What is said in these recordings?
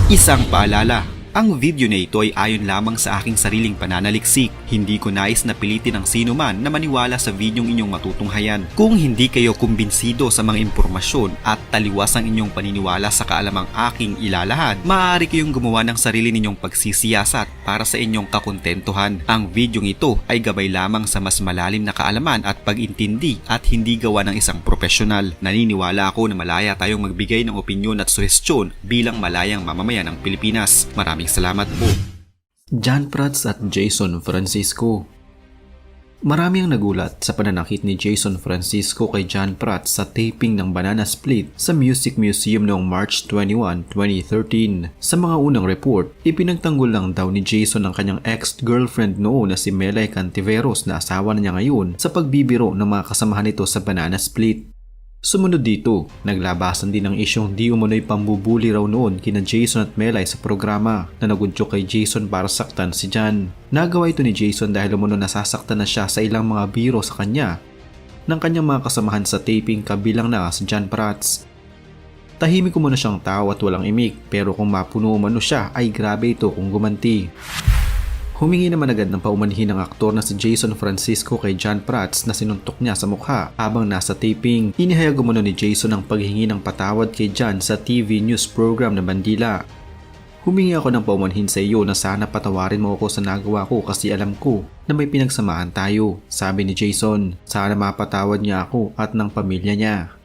Isang paalala, ang video na ito ay ayon lamang sa aking sariling pananaliksik. Hindi ko nais na pilitin ang sino man na maniwala sa videong inyong matutunghayan. Kung hindi kayo kumbinsido sa mga impormasyon at taliwas ang inyong paniniwala sa kaalamang aking ilalahad, maaari kayong gumawa ng sarili ninyong pagsisiyasat para sa inyong kakontentuhan. Ang videong ito ay gabay lamang sa mas malalim na kaalaman at pag-intindi at hindi gawa ng isang profesional. Naniniwala ako na malaya tayong magbigay ng opinyon at suhestyon bilang malayang mamamayan ng Pilipinas. Maraming salamat po. John Prats at Jason Francisco. Marami ang nagulat sa pananakit ni Jason Francisco kay John Prats sa taping ng Banana Split sa Music Museum noong March 21, 2013. Sa mga unang report, ipinagtanggol lang daw ni Jason ang kanyang ex-girlfriend noon na si Melay Cantiveros na asawa na niya ngayon sa pagbibiro ng mga kasamahan nito sa Banana Split. Sumunod dito, naglabasan din ng isyong di umano'y pambubuli raw noon kina Jason at Melay sa programa na nagudyok kay Jason para saktan si John. Nagawa ito ni Jason dahil umano nasasaktan na siya sa ilang mga biro sa kanya ng kanyang mga kasamahan sa taping kabilang na si John Prats. Tahimik umano siyang tao at walang imik, pero kung mapuno umano siya ay grabe ito kung gumanti. Humingi naman agad ng paumanhin ng aktor na si Jason Francisco kay John Prats na sinuntok niya sa mukha habang nasa taping. Inihayag umano ni Jason ang paghingi ng patawad kay John sa TV news program na Bandila. Humingi ako ng paumanhin sa iyo na sana patawarin mo ako sa nagawa ko kasi alam ko na may pinagsamahan tayo, sabi ni Jason. Sana mapatawad niya ako at ng pamilya niya.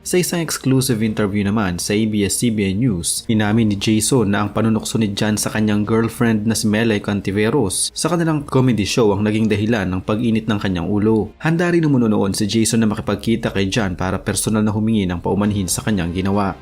Sa isang exclusive interview naman sa ABS-CBN News, inamin ni Jason na ang panunukso ni John sa kanyang girlfriend na si Melay Cantiveros sa kanilang comedy show ang naging dahilan ng pag-init ng kanyang ulo. Handa rin umano noon si Jason na makipagkita kay John para personal na humingi ng paumanhin sa kanyang ginawa.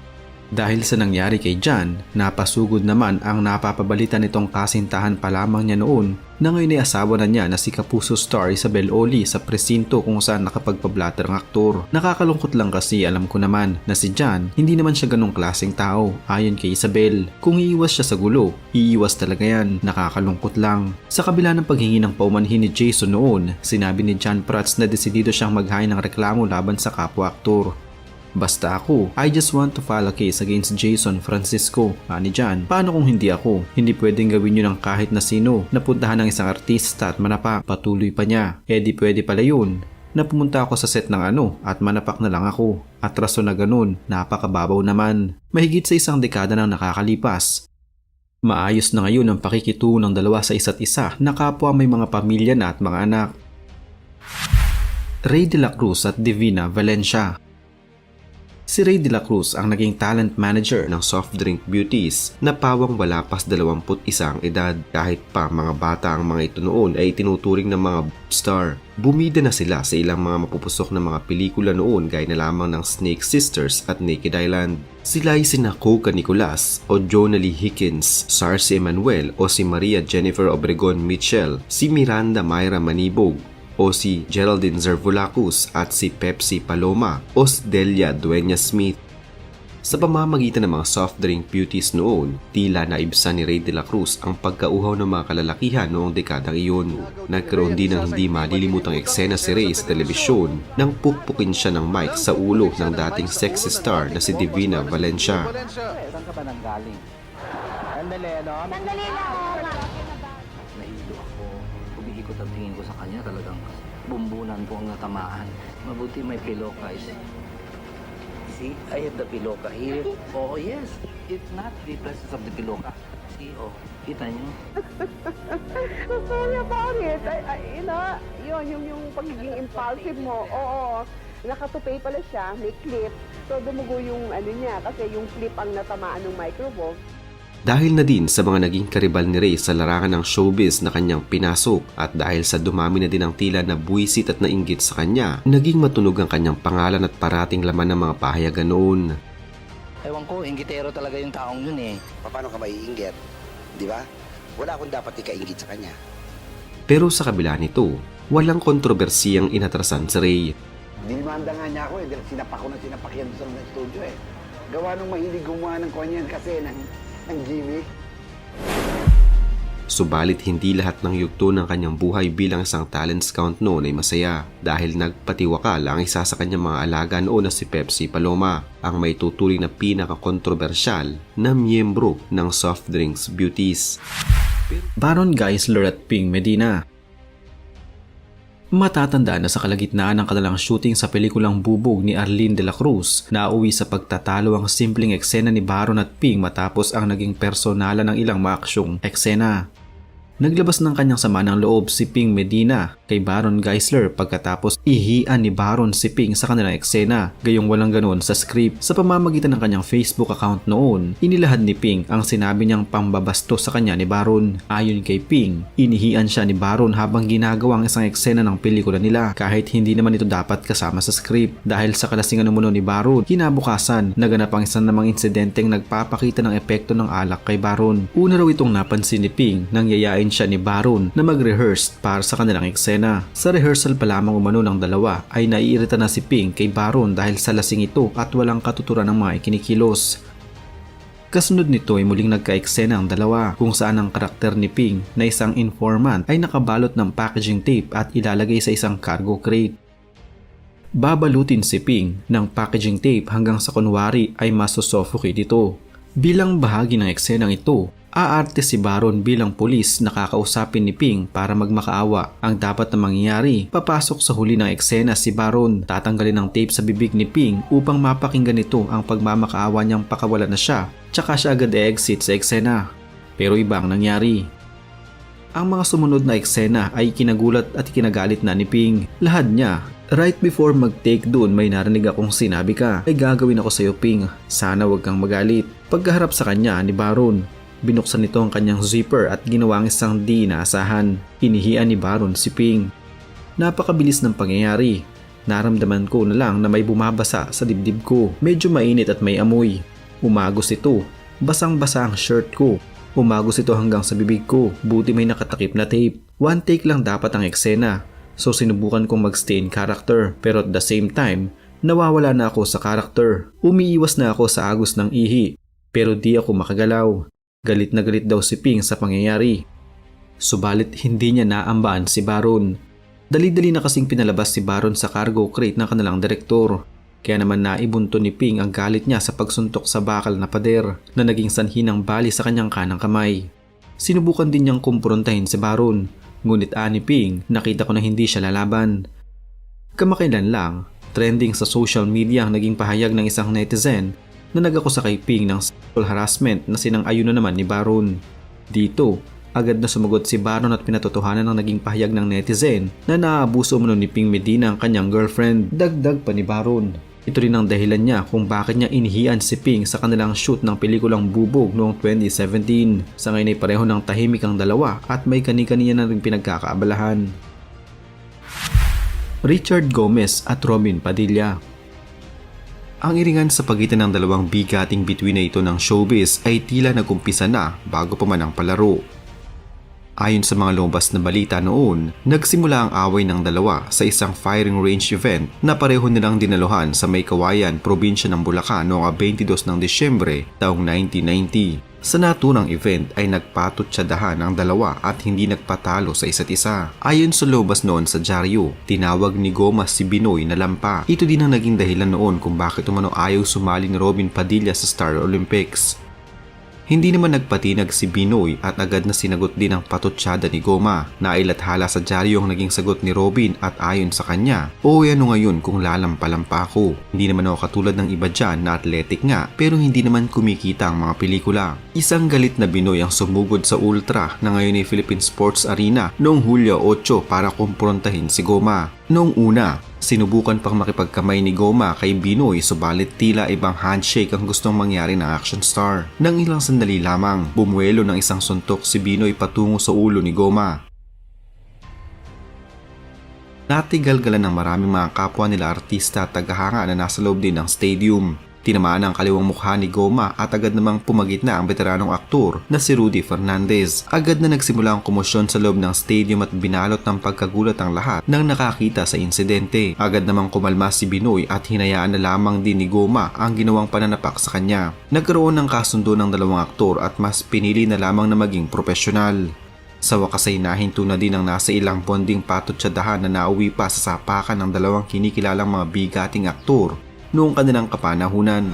Dahil sa nangyari kay John, napasugod naman ang napapabalita nitong kasintahan pa lamang niya noon na ngayon ay asawa na niya na si Kapuso star Isabel Oli sa presinto kung saan nakapagpablatter ang aktor. Nakakalungkot lang kasi alam ko naman na si John hindi naman siya ganong klaseng tao ayon kay Isabel. Kung iiwas siya sa gulo, iiwas talaga yan. Nakakalungkot lang. Sa kabila ng paghingi ng paumanhin ni Jason noon, sinabi ni John Prats na desidido siyang maghain ng reklamo laban sa kapwa-aktor. Basta ako, I just want to file a case against Jason Francisco, ani John. Paano kung hindi ako? Hindi pwedeng gawin yun ng kahit na sino. Napuntahan ng isang artista at manapak, patuloy pa niya. Di pwede pala yun. Napumunta ako sa set ng at manapak na lang ako. At rason na ganun, napakababaw naman. Mahigit sa isang dekada nang nakakalipas. Maayos na ngayon ang pakikitungo ng dalawa sa isa't isa na kapwa may mga pamilya na at mga anak. Ray De La Cruz at Divina Valencia. Si Ray De La Cruz ang naging talent manager ng soft drink beauties na pawang wala pas 21 ang edad. Kahit pa mga bata ang mga ito noon ay tinuturing ng mga star. Bumida na sila sa ilang mga mapupusok na mga pelikula noon gaya na lamang ng Snake Sisters at Naked Island. Sila ay sina Coca Nicolas o Jonah Lee Hickens, Sarcy Emanuel o si Maria Jennifer Obregon Mitchell, si Miranda Mayra Manibog o si Geraldine Zervulacus at si Pepsi Paloma o si Delia Dueña Smith. Sa pamamagitan ng mga soft drink beauties noon, tila naibsan ni Ray De La Cruz ang pagkauhaw ng mga kalalakihan noong dekadang iyon. Nagkaroon din ng hindi malilimutang eksena si Ray sa telebisyon nang pukpukin siya ng mic sa ulo ng dating sexy star na si Divina Valencia. Saan ka ba nanggaling? Sandali, ano? Sandali lang. Nahilo ako. Umiikot ang tingin ko sa kanya. Talagang bumbunan po ang natamaan. Mabuti may piloka. See, I have the piloka here. Oh, yes. It's not the presence of the piloka. See, oh, kita niyo? So sorry about it. Yung pagiging impulsive mo. Oo. Nakatupay pala siya, may clip. So dumugo yung niya kasi yung clip ang natamaan ng microphone. Dahil na din sa mga naging karibal ni Ray sa larangan ng showbiz na kanyang pinasok at dahil sa dumami na din ang tila na buwisit at nainggit sa kanya, naging matunog ang kanyang pangalan at parating laman ng mga pahayagan noon. Ewan ko, inggitero talaga yung taong yun eh. Paano ka maiinggit? Di ba? Wala akong dapat ikainggit sa kanya. Pero sa kabila nito, walang kontrobersiyang inatrasan si Ray. Dinimanda nga niya ako eh. Sinapak ko na sinapak yan sa studio eh. Gawa nung mahilig gumawa ng kanyan kasi ng Jimmy. Subalit hindi lahat ng yugto ng kanyang buhay bilang isang talent scout noon ay masaya dahil nagpatiwakal ang isa sa kanyang mga alaga noon na si Pepsi Paloma, ang may tuturing na pinaka-kontrobersyal na miyembro ng soft drinks beauties. Baron Geisler at Ping Medina. Matatandaan na sa kalagitnaan ng kanilang shooting sa pelikulang Bubog ni Arlene de la Cruz, nauwi sa pagtatalo ang simpleng eksena ni Baron at Ping matapos ang naging personalan ng ilang maaksyong eksena. Naglabas ng kanyang sama ng loob si Ping Medina kay Baron Geisler pagkatapos ihian ni Baron si Ping sa kanilang eksena, gayong walang ganon sa script. Sa pamamagitan ng kanyang Facebook account noon, inilahad ni Ping ang sinabi niyang pambabasto sa kanya ni Baron. Ayon kay Ping, inihian siya ni Baron habang ginagawa ang isang eksena ng pelikula nila kahit hindi naman ito dapat kasama sa script. Dahil sa kalasingan umuno ni Baron, kinabukasan naganap ang isang namang insidenteng nagpapakita ng epekto ng alak kay Baron. Una raw itong napansin ni Ping nang yayain siya ni Baron na mag-rehearse para sa kanilang eksena. Sa rehearsal pa lamang umano ng dalawa ay naiirita na si Ping kay Baron dahil sa lasing ito at walang katuturan ng mga ikinikilos. Kasunod nito ay muling nagka-eksena ang dalawa kung saan ang karakter ni Ping na isang informant ay nakabalot ng packaging tape at ilalagay sa isang cargo crate. Babalutin si Ping ng packaging tape hanggang sa kunwari ay masusuffocate ito. Bilang bahagi ng eksenang ito, aarte si Baron bilang pulis na kakausapin ni Ping para magmakaawa. Ang dapat na mangyayari, papasok sa huli ng eksena si Baron, tatanggalin ang tape sa bibig ni Ping upang mapakinggan nito ang pagmamakaawa niyang pakawala na siya, tsaka siya agad exit sa eksena. Pero iba ang nangyari. Ang mga sumunod na eksena ay kinagulat at kinagalit na ni Ping. Lahad niya. Right before mag-take doon may narinig akong sinabi ka, ay gagawin ako sa iyo Ping, sana wag kang magalit. Pagkaharap sa kanya ni Baron, binuksan nito ang kanyang zipper at ginawang isang di inaasahan. Inihian ni Baron si Ping. Napakabilis ng pangyayari. Naramdaman ko na lang na may bumabasa sa dibdib ko. Medyo mainit at may amoy. Umagos ito. Basang-basa ang shirt ko. Umagos ito hanggang sa bibig ko. Buti may nakatakip na tape. One take lang dapat ang eksena. So sinubukan kong mag-stay in character. Pero at the same time, nawawala na ako sa character. Umiiwas na ako sa agos ng ihi. Pero di ako makagalaw. Galit na galit daw si Ping sa pangyayari. Subalit hindi niya naambaan si Baron. Dali-dali na kasing pinalabas si Baron sa cargo crate ng kanilang direktor. Kaya naman naibunto ni Ping ang galit niya sa pagsuntok sa bakal na pader na naging sanhi ng bali sa kanyang kanang kamay. Sinubukan din niyang kumprontahin si Baron. Ngunit ani Ping, nakita ko na hindi siya lalaban. Kamakailan lang, trending sa social media ang naging pahayag ng isang netizen na nag-akusa kay Ping ng sexual harassment na sinang-ayon na naman ni Baron. Dito, agad na sumagot si Baron at pinatotohanan ng naging pahayag ng netizen na naaabuso umano ni Ping Medina ang kanyang girlfriend. Dagdag pa ni Baron. Ito rin ang dahilan niya kung bakit niya inihian si Ping sa kanilang shoot ng pelikulang Bubog noong 2017. Sa ngayon ay pareho ng tahimik ang dalawa at may kani-kaniya na rin pinagkakaabalahan. Richard Gomez at Robin Padilla. Ang iringan sa pagitan ng dalawang bigating bituin na ito ng showbiz ay tila nagumpisa na bago pa man ang palaro. Ayon sa mga lumabas na balita noon, nagsimula ang away ng dalawa sa isang firing range event na pareho nilang dinaluhan sa May Kawayan, probinsya ng Bulacan noong 22 ng Disyembre taong 1990. Sa naturang event ay nagpatutsadahan ang dalawa at hindi nagpatalo sa isa't isa. Ayon sa lumabas noon sa dyaryo, tinawag ni Goma si Binoy na lampa. Ito din ang naging dahilan noon kung bakit umano ayaw sumali ni Robin Padilla sa Star Olympics. Hindi naman nagpatinag si Binoy at agad na sinagot din ang patutsyada ni Goma. Nailathala sa dyaryo ang naging sagot ni Robin at ayon sa kanya, "O ano ngayon kung lalampa-lampa ako? Hindi naman ako katulad ng iba dyan na athletic nga pero hindi naman kumikita ang mga pelikula." Isang galit na Binoy ang sumugod sa Ultra na ngayon ay Philippine Sports Arena noong Hulyo 8 para kumprontahin si Goma. Noong una, sinubukan pang makipagkamay ni Goma kay Binoy subalit tila ibang handshake ang gustong mangyari ng action star. Nang ilang sandali lamang, bumuelo ng isang suntok si Binoy patungo sa ulo ni Goma. Natigalgalan ng maraming mga kapwa nila artista at tagahanga na nasa loob din ng stadium. Tinamaan ang kaliwang mukha ni Goma at agad namang pumagit na ang veteranong aktor na si Rudy Fernandez. Agad na nagsimula ang komosyon sa loob ng stadium at binalot ng pagkagulat ang lahat nang nakakita sa insidente. Agad namang kumalma si Binoy at hinayaan na lamang din ni Goma ang ginawang pananapak sa kanya. Nagkaroon ng kasundo ng dalawang aktor at mas pinili na lamang na maging profesional. Sa wakas ay nahinto na din ang nasa ilang bonding patutsadahan na nauwi pa sa sapakan ng dalawang kinikilalang mga bigating aktor noong kanilang kapanahunan.